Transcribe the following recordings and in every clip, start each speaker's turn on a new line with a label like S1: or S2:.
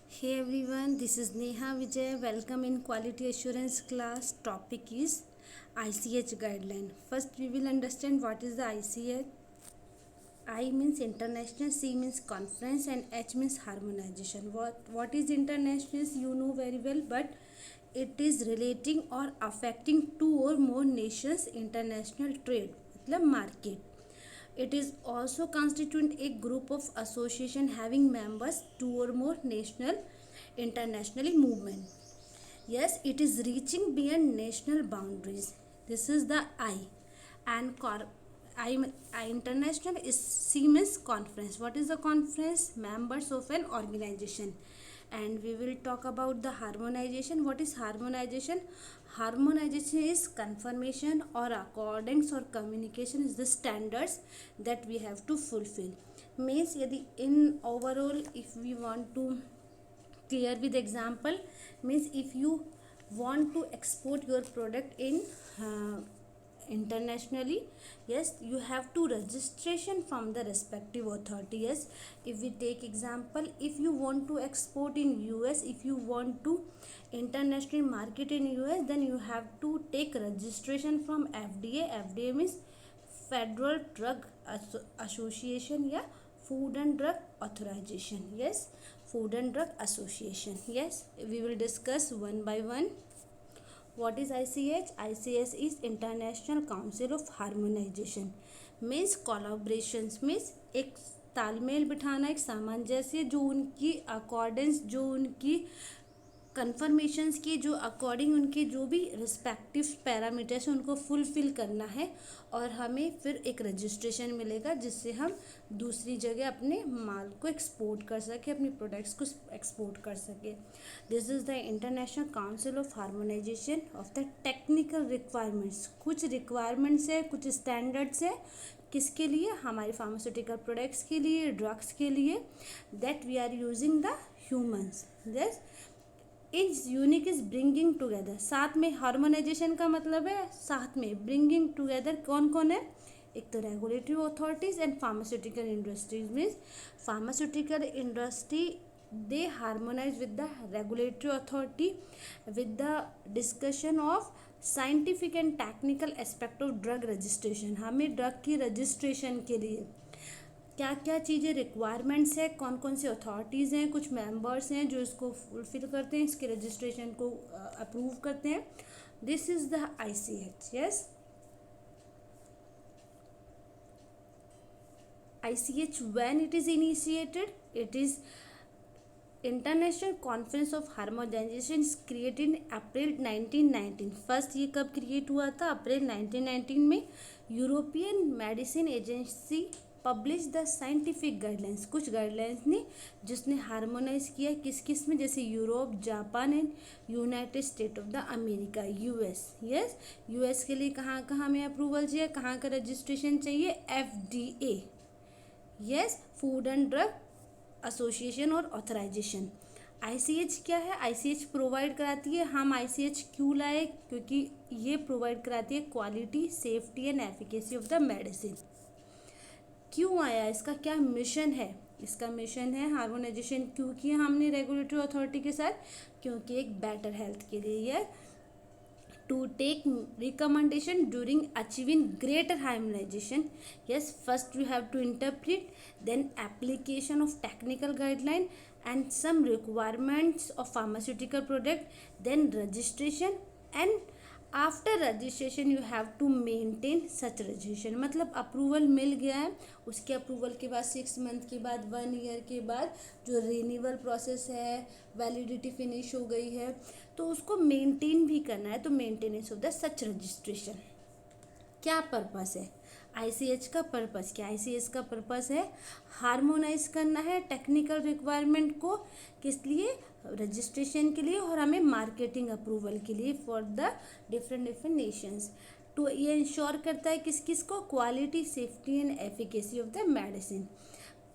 S1: Hey everyone, this is Neha Vijay. Welcome in Quality Assurance class. Topic is ICH guideline. First, we will understand what is the ICH. I means international, C means conference, and H means harmonization. What is international? You know very well, but it is relating or affecting two or more nations' international trade, मतलब market. It is also constitute a group of association having members two or more national internationally movement. Yes, it is reaching beyond national boundaries. This is the I. And I international is Siemens conference. What is the conference? Members of an organization. And we will talk about the harmonization. What is harmonization? Harmonization is confirmation or accordance or communication is the standards that we have to fulfill. Means यदि in overall if we want to clear with example, means if you want to export your product in uh, internationally, yes, you have to registration from the respective authority. Yes, if we take example, if you want to export in US, if you want to international market in US, then you have to take registration from FDA. FDA means Federal Drug Association, yeah, Food and Drug Authorization. Yes, Food and Drug Association. Yes, we will discuss one by one. What is ICH? ICH is International Council of Harmonization. Means collaborations, means एक तालमेल बिठाना, एक सामंजस्य जो उनकी accordance, जो उनकी conformations की जो अकॉर्डिंग उनके जो भी रिस्पेक्टिव पैरामीटर्स हैं उनको फुलफिल करना है, और हमें फिर एक रजिस्ट्रेशन मिलेगा जिससे हम दूसरी जगह अपने माल को एक्सपोर्ट कर सके, अपनी प्रोडक्ट्स को एक्सपोर्ट कर सके. This is the international council of harmonisation of the technical requirements. कुछ रिक्वायरमेंट्स है, कुछ स्टैंडर्ड्स है, किसके लिए? हमारे फार्मास्यूटिकल प्रोडक्ट्स के लिए, ड्रग्स के लिए, that we are using the humans. This is unique is bringing together. साथ में हार्मोनाइजेशन का मतलब है साथ में, ब्रिंगिंग टुगेदर कौन कौन है? एक तो regulatory authorities and pharmaceutical industries. Means pharmaceutical industry they harmonise with the regulatory authority with the discussion of scientific and technical aspect of drug registration. हमें ड्रग की रजिस्ट्रेशन के लिए क्या क्या चीज़ें रिक्वायरमेंट्स है, कौन कौन सी अथॉरिटीज़ हैं, कुछ मेंबर्स हैं जो इसको फुलफिल करते हैं, इसके रजिस्ट्रेशन को अप्रूव करते हैं. This is the ICH. Yes, ICH when it is initiated, it is international conference of harmonisation created in April 1919. First ये कब क्रिएट हुआ था? अप्रैल 1919 में. European medicine agency publish the scientific guidelines. कुछ गाइडलाइंस ने जिसने हार्मोनाइज किया किस किस में, जैसे Europe, Japan and United state of the America, US. Yes, US के लिए कहाँ कहाँ हमें अप्रूवल चाहिए, कहाँ का रजिस्ट्रेशन चाहिए? FDA. Yes, food and drug association और ऑथराइजेशन. ICH क्या है? ICH प्रोवाइड कराती है. हम ICH क्यों लाए? क्योंकि ये प्रोवाइड कराती है quality, safety and efficacy of the medicine. क्यों आया? इसका क्या मिशन है? इसका मिशन है हार्मोनाइजेशन. क्यों किया हमने रेगुलेटरी अथॉरिटी के साथ? क्योंकि एक बेटर हेल्थ के लिए है, to take recommendation during achieving greater harmonization. Yes, first we have to interpret, then application of technical guideline and some requirements of pharmaceutical product, then registration, and after registration you have to maintain such registration. मतलब approval मिल गया है, उसके approval के बाद 6 month के बाद, 1 year के बाद जो रिन्यूअल प्रोसेस है, वैलिडिटी फिनिश हो गई है, तो उसको मेंटेन भी करना है. तो maintenance of the such registration. क्या पर्पस है ICH का? पर्पस क्या? ICH का पर्पस है हार्मोनाइज करना है टेक्निकल रिक्वायरमेंट को. किस लिए? रजिस्ट्रेशन के लिए, और हमें मार्केटिंग अप्रूवल के लिए फॉर द डिफरेंट नेशंस. तो ये इंश्योर करता है किस किस को? Quality, safety and efficacy of the medicine.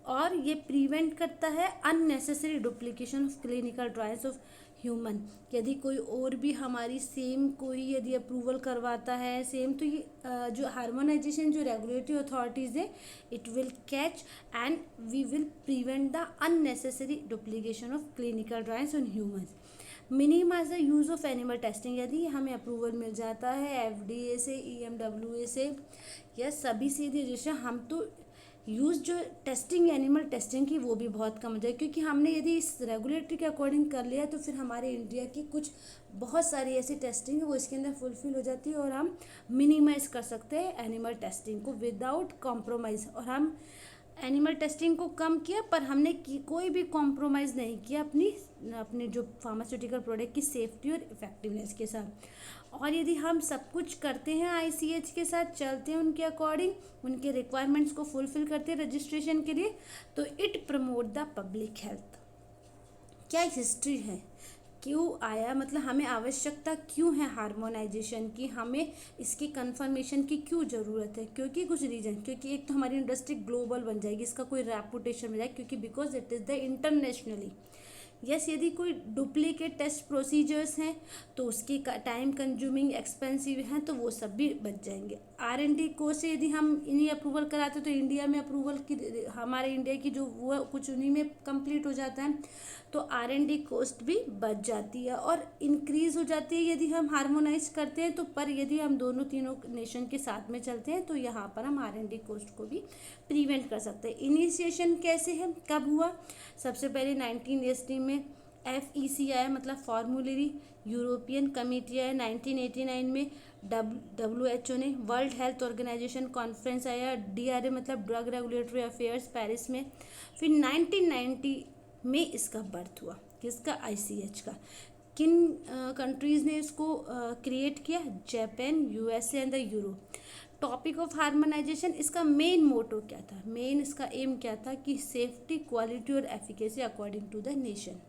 S1: और ये प्रिवेंट करता है unnecessary duplication of clinical trials of human. यदि कोई और भी हमारी सेम कोई यदि अप्रूवल करवाता है सेम, तो ये जो हार्मोनाइजेशन जो रेगुलेटरी अथॉरिटीज़ है, it will catch and we will prevent the unnecessary duplication of clinical trials on humans. Minimize the use of animal testing. यदि हमें अप्रूवल मिल जाता है FDA से, EMWA से या सभी से यदि रजिस्टर, हम तो यूज़ जो टेस्टिंग एनिमल टेस्टिंग की वो भी बहुत कम हो जाए, क्योंकि हमने यदि इस रेगुलेटरी के अकॉर्डिंग कर लिया तो फिर हमारे इंडिया की कुछ बहुत सारी ऐसी टेस्टिंग है वो इसके अंदर फुलफिल हो जाती है और हम मिनिमाइज कर सकते हैं एनिमल टेस्टिंग को विदाउट कॉम्प्रोमाइज़। और हम एनिमल टेस्टिंग को कम किया पर हमने कोई भी कॉम्प्रोमाइज़ नहीं किया अपनी जो फार्मास्यूटिकल प्रोडक्ट की सेफ्टी और इफेक्टिवनेस के साथ। और यदि हम सब कुछ करते हैं ICH के साथ, चलते हैं उनके अकॉर्डिंग, उनके रिक्वायरमेंट्स को फुलफिल करते हैं रजिस्ट्रेशन के लिए, तो it promote the public health. क्या हिस्ट्री है, क्यों आया, मतलब हमें आवश्यकता क्यों है हार्मोनाइजेशन की, हमें इसकी कंफर्मेशन की क्यों ज़रूरत है? क्योंकि कुछ रीजन, क्योंकि एक तो हमारी इंडस्ट्री ग्लोबल बन जाएगी, इसका कोई रेपुटेशन मिल जाएगी, क्योंकि because it is the internationally. Yes, यदि कोई डुप्लीकेट टेस्ट प्रोसीजर्स हैं तो उसकी टाइम कंज्यूमिंग एक्सपेंसिव हैं तो वो सब भी बच जाएंगे। R&D को से यदि हम इन्हीं अप्रूवल कराते तो इंडिया में अप्रूवल की, हमारे इंडिया की जो वो कुछ उन्हीं में कंप्लीट हो जाता है, तो R&D कॉस्ट भी बच जाती है और इंक्रीज़ हो जाती है यदि हम हार्मोनाइज करते हैं तो। पर यदि हम दोनों तीनों नेशन के साथ में चलते हैं तो यहाँ पर हम R&D कॉस्ट को भी प्रिवेंट कर सकते हैं। इनिशिएशन कैसे है, कब हुआ? सबसे पहले 1980 में FEC आया, मतलब फॉर्मुलरी यूरोपियन कमेटी आया। 1989 में WHO ने, वर्ल्ड हेल्थ ऑर्गेनाइजेशन कॉन्फ्रेंस आया। DRA मतलब ड्रग रेगुलेटरी अफेयर्स, पेरिस में। फिर 1990 में इसका बर्थ हुआ, किसका? ICH का। किन कंट्रीज़ ने इसको क्रिएट किया? Japan, USA and the Europe. Topic of harmonization, इसका मेन मोटो क्या था, मेन इसका एम क्या था कि सेफ्टी, क्वालिटी और efficacy according to the nation.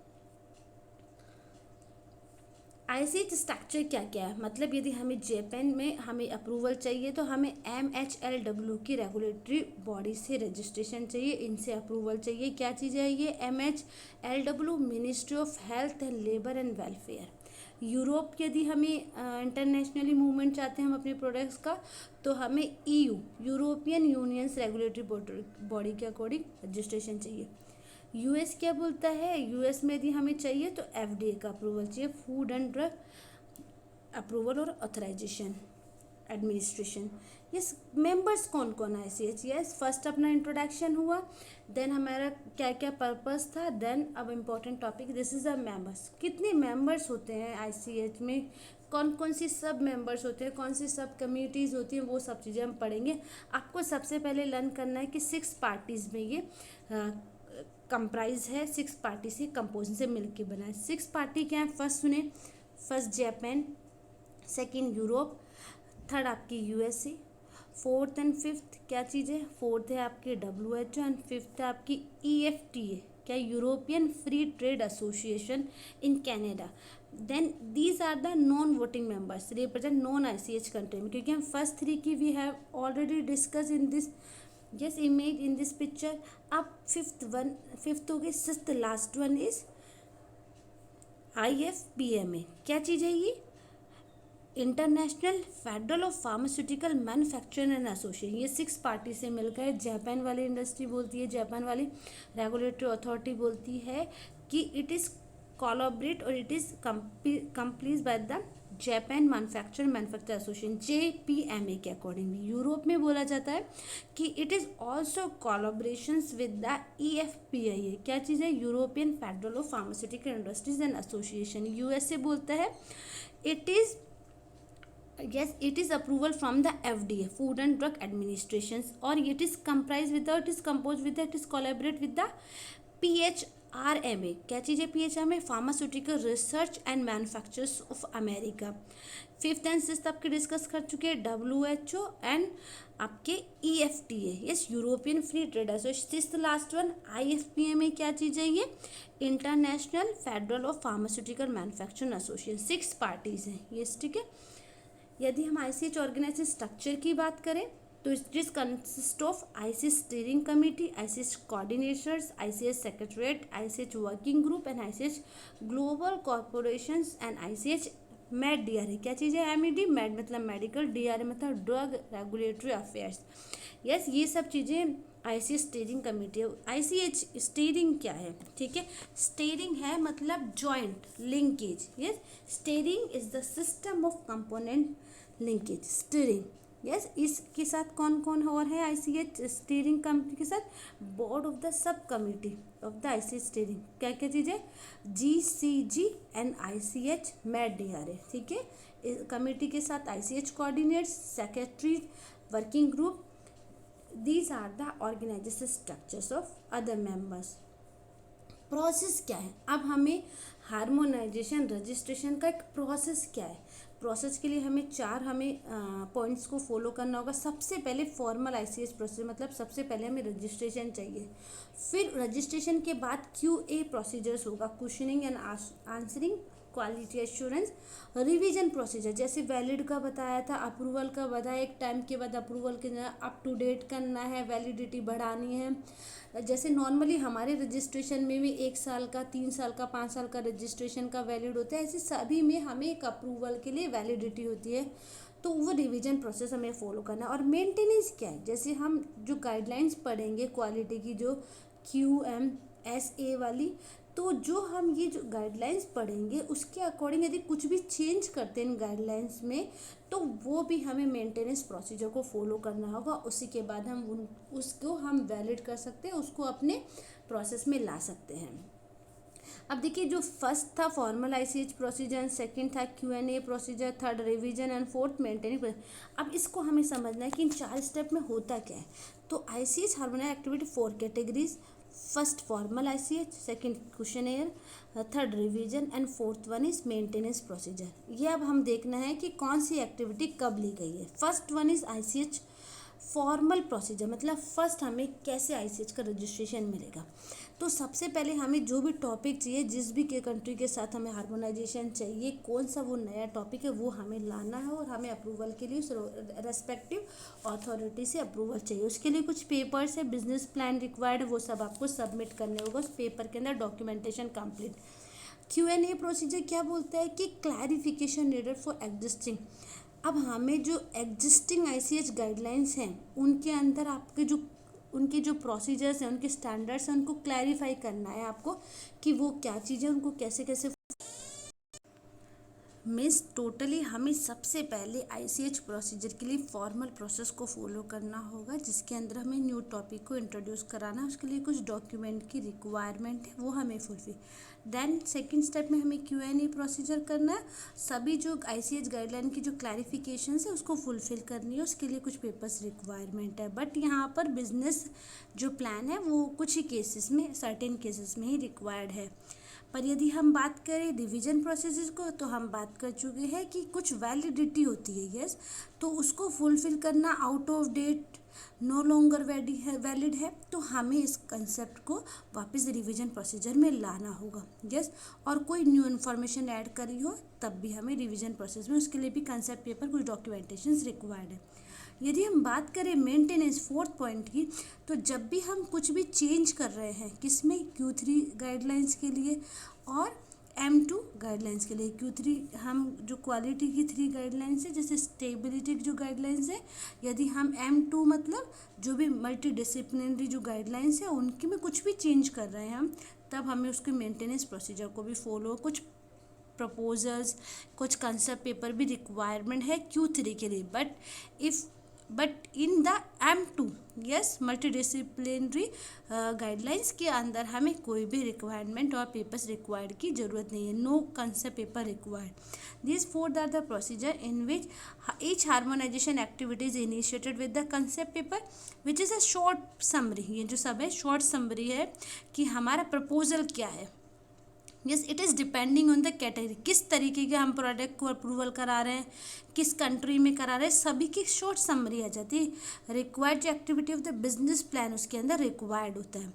S1: ICH structure क्या क्या है, मतलब यदि हमें जापान में हमें अप्रूवल चाहिए तो हमें MHLW की रेगुलेटरी बॉडी से रजिस्ट्रेशन चाहिए, इनसे अप्रूवल चाहिए। क्या चीज़ है ये? MHLW ministry of health and labour and welfare. Europe यदि हमें इंटरनेशनली मूवमेंट चाहते हैं हम अपने प्रोडक्ट्स का, तो हमें EU European unions regulatory body के अकॉर्डिंग रजिस्ट्रेशन चाहिए। US क्या बोलता है? US में यदि हमें चाहिए तो FDA का अप्रूवल चाहिए, फूड एंड ड्रग अप्रूवल और ऑथराइजेशन एडमिनिस्ट्रेशन। यस, मेंबर्स कौन कौन है ICH? यस, फर्स्ट अपना इंट्रोडक्शन हुआ, देन हमारा क्या क्या पर्पस था, देन अब important topic, this is the members. कितने मेंबर्स होते हैं ICH में, कौन कौन सी सब मेंबर्स होते हैं, कौन सी सब कम्युनिटीज़ होती हैं, वो सब चीज़ें हम पढ़ेंगे। आपको सबसे पहले लर्न करना है कि 6 पार्टीज़ में ये कंप्राइज है, 6 पार्टी से कंपोजिशन से मिलके बना है। 6 पार्टी क्या है? फर्स्ट सुने, first Japan, second Europe, third आपकी USA, फोर्थ एंड फिफ्थ क्या चीज़ है? फोर्थ है आपकी WHO एंड फिफ्थ है आपकी EFTA, क्या? European free trade association in Canada. Then these are the non voting members, represent non ICH country में, क्योंकि हम फर्स्ट 3 की we have already discuss in this yes image in this picture। अब fifth हो गई, sixth last one is IFPMA। क्या चीज़ है ये? International federal of pharmaceutical manufacturer and association. ये 6 पार्टी से मिलकर, जापान वाली इंडस्ट्री बोलती है, जापान वाली रेगुलेटरी अथॉरिटी बोलती है कि इट इज़ कोलैबोरेट और it is complete by the Japan manufacture association JPMA के अकॉर्डिंगली। यूरोप में बोला जाता है कि it is also collaborations with the EFPIA। क्या चीज़ है? European federal of pharmaceutical industries and association. USA बोलता है it is it is approval from the FDA, Food and Drug Administration, और it is comprised with the, it is composed with the, it is collaborate with the PHRMA। क्या चीज़ है PHRMA? Pharmaceutical research and manufacturers of America. Fifth and sixth आपके discuss कर चुके हैं, WHO and आपके EFTA, yes, European free trade association. Sixth last one IFPMA। क्या चीज़ है ये? International federal of pharmaceutical manufacturer association. 6 parties हैं ये, ठीक है। यदि हम ICH ऑर्गेनाइजेशन स्ट्रक्चर की बात करें तो it is consist of ICH steering committee, ICH coordinators, ICH secretariat, ICH working group and ICH global corporations and ICH MED DRA। क्या चीज़ है MED? MED मतलब मेडिकल, DRA मतलब ड्रग रेगुलेटरी अफेयर्स। यस, ये सब चीज़ें ICH स्टीयरिंग कमेटी है। ICH steering क्या है? ठीक है, स्टीयरिंग है मतलब joint linkage. Yes, steering is the system of component linkage. Steering, yes, इसके साथ कौन कौन और है ICH स्टीयरिंग कमेटी के साथ? Board of the sub committee of the ICH steering. क्या क्या चीज़ें? GCG and ICH MED DRA। ठीक है, कमेटी के साथ ICH coordinates, secretary, working group. These are the organization structures of other members। Process क्या है? अब हमें हार्मोनाइजेशन रजिस्ट्रेशन का एक प्रोसेस क्या है? प्रोसेस के लिए हमें चार पॉइंट्स को फॉलो करना होगा। सबसे पहले फॉर्मल ICH प्रोसेस, मतलब सबसे पहले हमें रजिस्ट्रेशन चाहिए। फिर रजिस्ट्रेशन के बाद QA प्रोसीजर्स होगा, questioning and answering, quality assurance, revision procedure, जैसे वैलिड का बताया था, अप्रूवल का बताया, एक टाइम के बाद अप्रूवल के अप टू डेट करना है, वैलिडिटी बढ़ानी है। जैसे नॉर्मली हमारे रजिस्ट्रेशन में भी 1 साल का, 3 साल का, 5 साल का रजिस्ट्रेशन का वैलिड होता है, ऐसे सभी में हमें एक अप्रूवल के लिए वैलिडिटी होती है। तो वो रिवीजन प्रोसेस हमें फॉलो करना है। और मेंटेनेंस क्या है? जैसे हम जो गाइडलाइंस पढ़ेंगे क्वालिटी की, जो QMSA वाली, तो जो हम ये जो गाइडलाइंस पढ़ेंगे उसके अकॉर्डिंग यदि कुछ भी चेंज करते हैं इन गाइडलाइंस में, तो वो भी हमें मेंटेनेंस प्रोसीजर को फॉलो करना होगा। उसी के बाद हम उसको हम वैलिड कर सकते हैं, उसको अपने प्रोसेस में ला सकते हैं। अब देखिए, जो फर्स्ट था फॉर्मल ICH प्रोसीजर, सेकंड था Q&A procedure, third revision and fourth maintenance. अब इसको हमें समझना है कि इन 4 स्टेप में होता क्या है। तो ICH harmonise activity 4 categories. First formal ICH, second questionnaire, third revision and fourth one is maintenance procedure. ये अब हम देखना है कि कौन सी एक्टिविटी कब ली गई है। First one is ICH formal procedure, मतलब फर्स्ट हमें कैसे ICH का रजिस्ट्रेशन मिलेगा। तो सबसे पहले हमें जो भी टॉपिक चाहिए, जिस भी के कंट्री के साथ हमें हार्मोनाइजेशन चाहिए, कौन सा वो नया टॉपिक है, वो हमें लाना है और हमें अप्रूवल के लिए उस रेस्पेक्टिव अथॉरिटी से अप्रूवल चाहिए। उसके लिए कुछ पेपर्स है, बिजनेस प्लान रिक्वायर्ड है, वो सब आपको सबमिट करने होगा। उस पेपर के अंदर डॉक्यूमेंटेशन कंप्लीट। Q&A प्रोसीजर क्या बोलता है कि क्लैरिफिकेशन नीडेड फॉर एग्जिस्टिंग। अब हमें जो एग्जिस्टिंग ICH गाइडलाइंस हैं उनके अंदर आपके जो उनके जो प्रोसीजर्स हैं, उनके स्टैंडर्ड्स हैं, उनको क्लैरिफाई करना है आपको कि वो क्या चीज़ें, उनको कैसे कैसे मीन्स टोटली हमें सबसे पहले ICH प्रोसीजर के लिए फॉर्मल प्रोसेस को फॉलो करना होगा, जिसके अंदर हमें न्यू टॉपिक को इंट्रोड्यूस कराना है। उसके लिए कुछ डॉक्यूमेंट की रिक्वायरमेंट है, वो हमें फुलफिल। देन सेकंड स्टेप में हमें Q&A प्रोसीजर करना है। सभी जो ICH गाइडलाइन की जो क्लैरिफिकेशन है उसको फुलफिल करनी है। उसके लिए कुछ पेपर्स रिक्वायरमेंट है, बट यहाँ पर बिजनेस जो प्लान है वो कुछ ही केसेस में, सर्टेन केसेस में ही रिक्वायर्ड है। पर यदि हम बात करें रिवीजन प्रोसेसेस को, तो हम बात कर चुके हैं कि कुछ वैलिडिटी होती है, यस, तो उसको फुलफिल करना, out of date, no longer valid है, तो हमें इस कंसेप्ट को वापस रिवीजन प्रोसीजर में लाना होगा, यस। और कोई न्यू इन्फॉर्मेशन ऐड करी हो तब भी हमें रिवीजन प्रोसेस में, उसके लिए भी कंसेप्ट पेपर, कुछ डॉक्यूमेंटेशन रिक्वायर्ड है। यदि हम बात करें मेंटेनेंस फोर्थ पॉइंट की, तो जब भी हम कुछ भी चेंज कर रहे हैं, किसमें, Q3 गाइडलाइंस के लिए और M2 गाइडलाइंस के लिए। Q3 हम जो क्वालिटी की 3 गाइडलाइंस है, जैसे स्टेबिलिटी की जो गाइडलाइंस है, यदि हम M2 मतलब जो भी मल्टी डिसिप्लिनरी जो गाइडलाइंस है उनकी में कुछ भी चेंज कर रहे हैं हम, तब हमें उसके मेंटेनेंस प्रोसीजर को भी फॉलो, कुछ प्रपोजल्स, कुछ कंसेप्ट पेपर भी रिक्वायरमेंट है Q3 के लिए। But in the M2, yes, multidisciplinary guidelines के अंदर हमें कोई भी रिक्वायरमेंट और पेपर्स रिक्वायर्ड की ज़रूरत नहीं है। No concept paper required. This four are the procedure in which each harmonization activity is initiated with the concept paper which is a short summary. ये जो सब है शॉर्ट समरी है कि हमारा प्रपोजल क्या है। Yes, it is depending on the category, किस तरीके के हम प्रोडक्ट को अप्रूवल करा रहे हैं, किस कंट्री में करा रहे हैं, सभी की शॉर्ट समरी आ जाती है। Required activity of the business plan उसके अंदर रिक्वायर्ड होता है।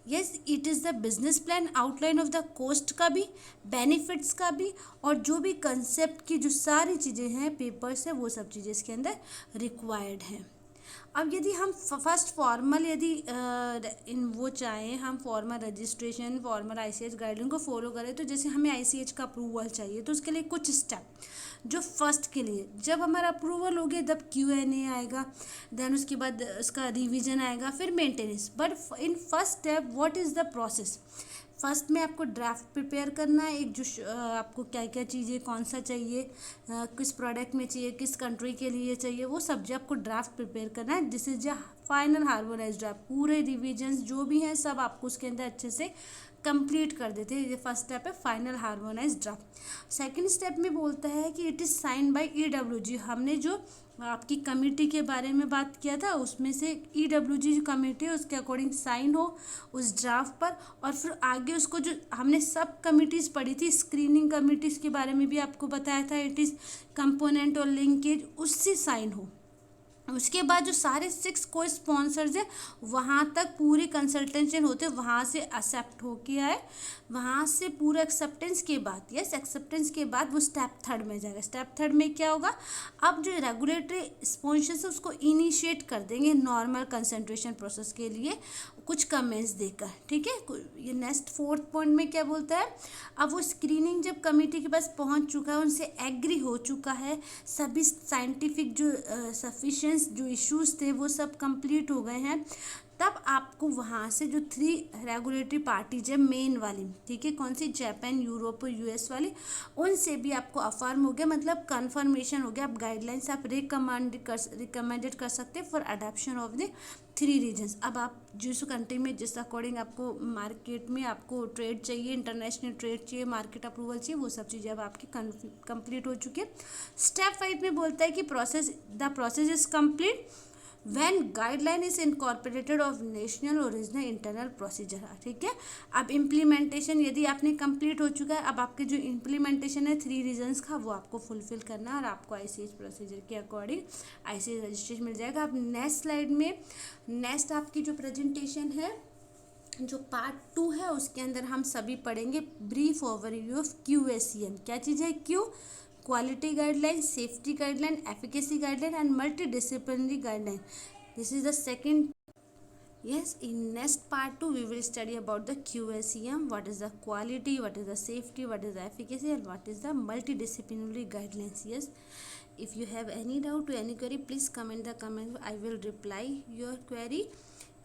S1: Yes, it is the business plan, outline of the cost का भी, बेनिफिट्स का भी, और जो भी कंसेप्ट की जो सारी चीज़ें हैं, पेपर्स है, वो सब चीज़ें इसके अंदर रिक्वायर्ड हैं। अब यदि हम फर्स्ट फॉर्मल यदि इन वो चाहें, हम formal registration, formal ICH guideline को फॉलो करें, तो जैसे हमें आईसीएच का अप्रूवल चाहिए, तो उसके लिए कुछ स्टेप, जो फर्स्ट के लिए जब हमारा अप्रूवल हो गया तब क्यूएनए आएगा, देन उसके बाद उसका रिवीजन आएगा, फिर maintenance. But in first step what is the process? First में आपको ड्राफ्ट प्रिपेयर करना है, एक जो आपको क्या क्या चीज़ें कौन सा चाहिए, किस प्रोडक्ट में चाहिए, किस कंट्री के लिए चाहिए, वो सब जो आपको ड्राफ्ट प्रिपेयर करना है। This is the final harmonized draft. पूरे रिविजन्स जो भी हैं सब आपको उसके अंदर अच्छे से कंप्लीट कर देते हैं। ये फर्स्ट स्टेप है, final harmonized draft. Second step में बोलता है कि it is sign by EWG. हमने जो आपकी कमेटी के बारे में बात किया था, उसमें से ईडब्ल्यूजी जो कमेटी है उसके अकॉर्डिंग साइन हो उस ड्राफ्ट पर, और फिर आगे उसको जो हमने सब कमिटीज़ पढ़ी थी, स्क्रीनिंग कमिटीज़ के बारे में भी आपको बताया था, इट इज़ कंपोनेंट और लिंकेज, उससे साइन हो। उसके बाद जो सारे 6 को स्पॉन्सर्स है वहाँ तक पूरी कंसल्टेशन होते, वहाँ से एक्सेप्ट होके आए, वहाँ से पूरा एक्सेप्टेंस के बाद, यस एक्सेप्टेंस के बाद वो स्टेप थर्ड में जाएगा। स्टेप थर्ड में क्या होगा? अब जो रेगुलेटरी स्पॉन्सर्स है उसको इनिशिएट कर देंगे नॉर्मल कंसंट्रेशन प्रोसेस के लिए कुछ कमेंट्स देकर, ठीक है। ये नेक्स्ट फोर्थ पॉइंट में क्या बोलता है? अब वो स्क्रीनिंग जब कमेटी के पास पहुंच चुका है, उनसे एग्री हो चुका है, सभी साइंटिफिक जो सफिशिएंस जो इश्यूज थे वो सब कंप्लीट हो गए हैं, तब आपको वहाँ से जो 3 रेगुलेटरी पार्टीज है मेन वाली, ठीक है, कौन सी? जापान, यूरोप और यूएस वाली, उनसे भी आपको अफर्म हो गया, मतलब कन्फर्मेशन हो गया। आप गाइडलाइंस आप रिकमेंडेड कर सकते हैं for adoption of the 3 reasons. अब आप जिस कंट्री में जिस अकॉर्डिंग आपको मार्केट में आपको ट्रेड चाहिए, इंटरनेशनल ट्रेड चाहिए, मार्केट अप्रूवल चाहिए, वो सब चीज़ें अब आपकी कंप्लीट हो चुकी है। स्टेप 5 में बोलता है कि the process is complete when guideline is incorporated of national original internal procedure, ठीक है। अब इम्प्लीमेंटेशन यदि आपने कंप्लीट हो चुका है, अब आपके जो इम्प्लीमेंटेशन है 3 रीजन्स का वो आपको फुलफिल करना है, और आपको आईसीएच प्रोसीजर के अकॉर्डिंग आईसीएच रजिस्ट्रेशन मिल जाएगा। अब नेक्स्ट स्लाइड में नेक्स्ट आपकी जो प्रेजेंटेशन है, जो पार्ट 2 है, उसके अंदर हम सभी पढ़ेंगे ब्रीफ ओवरव्यू ऑफ क्यूएसीएम। क्या चीज़ है? Q, quality guideline, safety guideline, efficacy guideline and multidisciplinary guideline. This is the second. Yes, in next part 2 we will study about the QACM, what is the quality, what is the safety, what is the efficacy and what is the multidisciplinary guidelines. Yes, if you have any doubt to any query, please comment the comment, I will reply your query.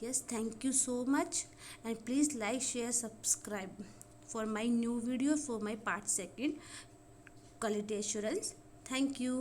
S1: Yes, thank you so much, and please like, share, subscribe for my new video for my part 2 quality assurance. Thank you.